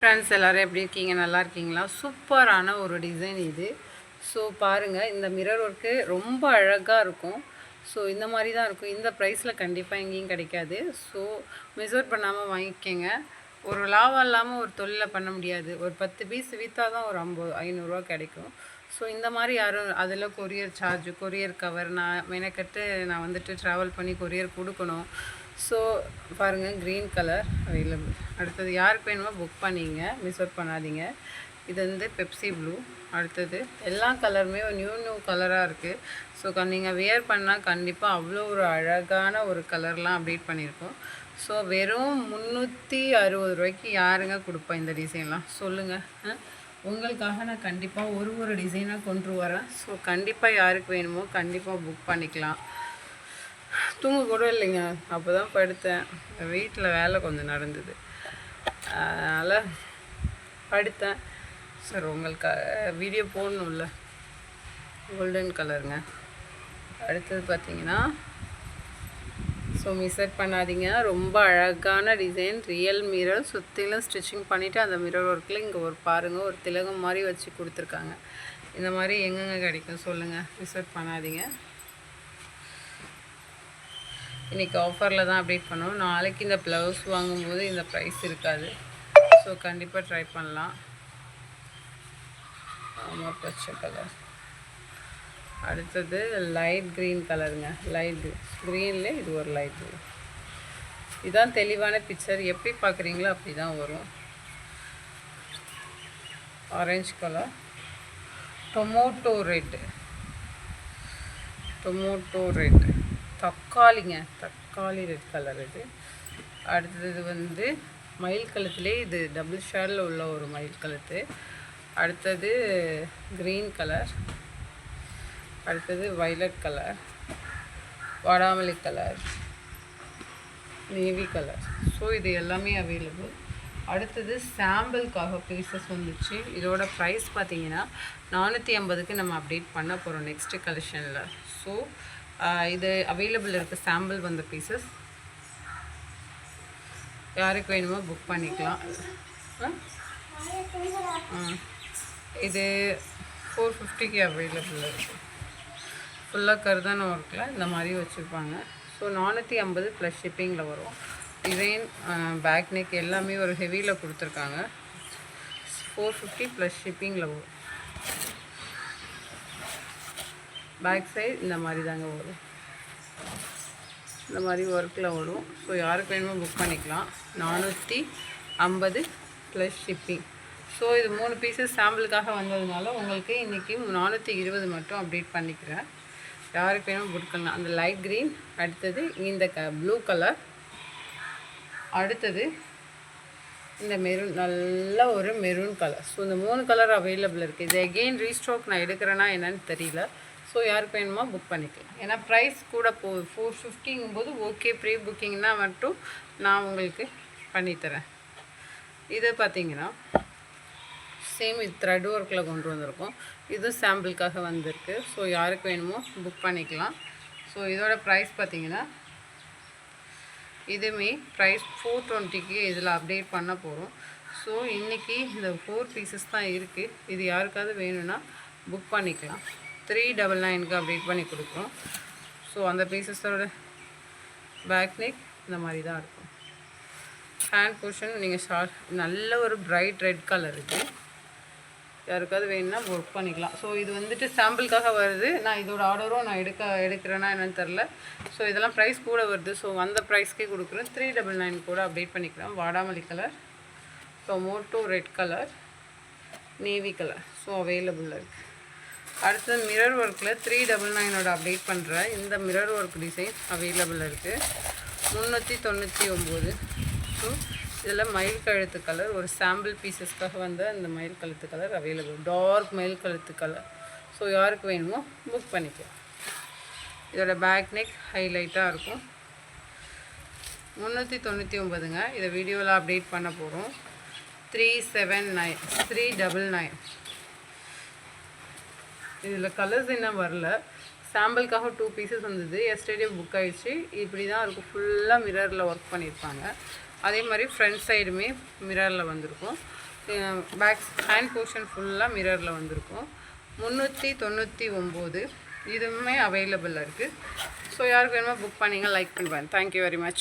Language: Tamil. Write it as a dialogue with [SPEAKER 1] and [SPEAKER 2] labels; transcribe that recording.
[SPEAKER 1] ஃப்ரெண்ட்ஸ் எல்லோரும் எப்படி இருக்கீங்க? நல்லா இருக்கீங்களா? சூப்பரான ஒரு டிசைன் இது. ஸோ பாருங்கள், இந்த மிரர் ஒர்க்கு ரொம்ப அழகாக இருக்கும். ஸோ இந்த மாதிரி தான் இருக்கும். இந்த ப்ரைஸில் கண்டிப்பாக எங்கேயும் கிடைக்காது. ஸோ மெஷர் பண்ணாமல் வாங்கிக்கோங்க. ஒரு லாபம் இல்லாமல் ஒரு தொழிலை பண்ண முடியாது. ஒரு 10 பீஸ் விற்றா தான் ஒரு 500 கிடைக்கும். ஸோ இந்த மாதிரி யாரும் அதில் கொரியர் சார்ஜ், கொரியர் கவர் நான் மெனக்கட்டு நான் வந்துட்டு ட்ராவல் பண்ணி கொரியர் கொடுக்கணும். ஸோ பாருங்கள், க்ரீன் கலர் அவைலபிள். அடுத்தது யாருக்கு வேணுமோ புக் பண்ணிங்க, மிஸ் அவுட் பண்ணாதீங்க. இது வந்து பெப்சி ப்ளூ. அடுத்தது எல்லா கலருமே நியூ கலராக இருக்குது. ஸோ நீங்கள் வியர் பண்ணால் கண்டிப்பாக அவ்வளோ ஒரு அழகான ஒரு கலர்லாம் அப்டேட் பண்ணியிருக்கோம். ஸோ வெறும் 360 ரூபாய்க்கு யாருங்க கொடுப்பா இந்த டிசைன்லாம் சொல்லுங்கள்? உங்களுக்காக நான் கண்டிப்பாக ஒரு டிசைனாக கொண்டு வரேன். ஸோ கண்டிப்பாக யாருக்கு வேணுமோ கண்டிப்பாக புக் பண்ணிக்கலாம். தூங்க கூட இல்லைங்க, அப்போ தான் படுத்தேன். வீட்டில் வேலை கொஞ்சம் நடந்தது, அதனால் படுத்தேன். சார் உங்களுக்கு வீடியோ போடணும்ல. கோல்டன் கலருங்க. அடுத்தது பார்த்தீங்கன்னா, ஸோ மிஸ் பண்ணாதீங்க. ரொம்ப அழகான டிசைன், ரியல் மிரர். சுற்றிலும் ஸ்டிச்சிங் பண்ணிவிட்டு அந்த மிரர் ஒர்க்கில் இங்கே ஒரு பாருங்கள், ஒரு திலகம் மாதிரி வச்சு கொடுத்துருக்காங்க. இந்த மாதிரி எங்கெங்கே கிடைக்கும் சொல்லுங்கள், மிஸ் பண்ணாதீங்க. இன்றைக்கி ஆஃபரில் தான் அப்டேட் பண்ணுவோம். நாளைக்கு இந்த ப்ளவுஸ் வாங்கும்போது இந்த ப்ரைஸ் இருக்காது. ஸோ கண்டிப்பாக ட்ரை பண்ணலாம். ஆமாம், பச்சை கலர். அடுத்தது லைட் க்ரீன் கலருங்க. லைட் க்ரீனில் இது ஒரு லைட் க்ரீன். இதுதான் தெளிவான பிக்சர். எப்படி பார்க்குறீங்களோ அப்படி தான் வரும். ஆரஞ்சு கலர், டொமேட்டோ ரெட்டு, தக்காளிங்க, தக்காளி ரெட் கலர் இது. அடுத்தது வந்து மயில் கழுத்துலேயே இது டபுள் ஷேடில் உள்ள ஒரு மயில் கழுத்து. அடுத்தது க்ரீன் கலர். அடுத்தது வைலட் கலர், வாடாமல்லி கலர், நேவி கலர். ஸோ இது எல்லாமே அவைலபிள். அடுத்தது சாம்பிளுக்காக பீசஸ் வந்துச்சு. இதோட ப்ரைஸ் பார்த்தீங்கன்னா 450க்கு நம்ம அப்டேட் பண்ண போகிறோம் நெக்ஸ்ட்டு கலெக்ஷனில். ஸோ இது அவைலபிள் இருக்குது. சாம்பிள் வந்த பீசஸ் யாருக்கு வேணுமோ புக் பண்ணிக்கலாம். இது 450க்கு அவைலபிள் இருக்குது. ஃபுல்லாக கருதான ஒர்க்கில் இந்த மாதிரி வச்சுருப்பாங்க. ஸோ 450 ப்ளஸ் ஷிப்பிங்கில் வரும். டிசைன், பேக் நெக் எல்லாமே ஒரு ஹெவியில் கொடுத்துருக்காங்க. 450 ப்ளஸ் ஷிப்பிங்கில் வரும். பேக் சைடு இந்த மாதிரி தாங்க வரும். இந்த மாதிரி ஒர்க்கில் வரும். ஸோ யாருக்கு வேணுமோ புக் பண்ணிக்கலாம். 450 ப்ளஸ் ஷிப்பிங். ஸோ இது 3 பீஸஸ் சாம்பிளுக்காக வந்ததுனால உங்களுக்கு இன்றைக்கி 420 மட்டும் அப்டேட் பண்ணிக்கிறேன். யாருக்கு வேணுமோ புக் பண்ணலாம். அந்த லைட் க்ரீன், அடுத்தது இந்த ப்ளூ கலர், அடுத்தது இந்த மெரூன், நல்ல ஒரு மெரூன் கலர். ஸோ இந்த 3 கலர் அவைலபிள் இருக்குது. இது எகெயின் ரீஸ்டாக் நான் எடுக்கிறேன்னா என்னன்னு தெரியல. ஸோ யாருக்கு வேணுமோ புக் பண்ணிக்கலாம். ஏன்னா ப்ரைஸ் கூட போகுது. 450ங்கும்போது ஓகே, ப்ரீ புக்கிங்னா மட்டும் நான் உங்களுக்கு பண்ணித்தரேன். இது பார்த்தீங்கன்னா சேம் இது த்ரெட் ஒர்க்கில் கொண்டு வந்திருக்கோம். இது சாம்பிளுக்காக வந்திருக்கு. ஸோ யாருக்கு வேணுமோ புக் பண்ணிக்கலாம். ஸோ இதோட ப்ரைஸ் பார்த்தீங்கன்னா இதுவுமே ப்ரைஸ் 420க்கு இதில் அப்டேட் பண்ண போகிறோம். ஸோ இன்றைக்கி இந்த 4 பீசஸ் தான் இருக்குது. இது யாருக்காவது வேணும்னா புக் பண்ணிக்கலாம். 399க்கு அப்டேட் பண்ணி கொடுக்குறோம். ஸோ அந்த பீசஸோட பேக் நெக் இந்த மாதிரி தான் இருக்கும். ஹேண்ட் போர்ஷன் நீங்கள் ஷார்ட் நல்ல ஒரு பிரைட் ரெட் கலர் இருக்குது. யாருக்காவது வேணும்னா புக் பண்ணிக்கலாம். ஸோ இது வந்துட்டு சாம்பிளுக்காக வருது. நான் இதோட ஆர்டரும் நான் எடுக்கிறேன்னா என்னன்னு தெரில. ஸோ இதெல்லாம் ப்ரைஸ் கூட வருது. ஸோ அந்த ப்ரைஸ்க்கே கொடுக்குறேன். 399 கூட அப்டேட் பண்ணிக்கிறேன். வாடாமல்லி colour, tomato red colour, navy colour. So available இருக்குது. அடுத்தது மிரர் ஒர்க்கில் 399ஓட அப்டேட் பண்ணுறேன். இந்த மிரர் ஒர்க் டிசைன் அவைலபிள் இருக்குது. 399. ஸோ இதில் மயில் கழுத்து கலர், ஒரு சாம்பிள் பீசஸ்க்காக வந்த இந்த மயில் கழுத்து கலர் அவைலபிள். டார்க் மயில் கழுத்து கலர். ஸோ யாருக்கு வேணுமோ புக் பண்ணிக்கலாம். இதோட பேக் நெக் ஹைலைட்டாக இருக்கும். 399ங்க. இதை வீடியோவில் அப்டேட் பண்ண போகிறோம். 399. இதில் கலர்ஸ் இன்னும் வரல. சாம்பிளுக்காக 2 பீசஸ் வந்தது. எஸ்டர்டே புக் ஆகிடுச்சு. இப்படி தான் இருக்கும். ஃபுல்லாக மிரரில் ஒர்க் பண்ணியிருப்பாங்க. அதே மாதிரி ஃப்ரண்ட் சைடுமே மிரரில் வந்திருக்கும். பேக் ஹேண்ட் போர்ஷன் ஃபுல்லாக மிரரில் வந்திருக்கும். 399 இதுவுமே அவைலபிளாக இருக்குது. ஸோ யாருக்கு வேணுமோ புக் பண்ணிங்க, லைக் பண்ணுவேன். Thank you very much.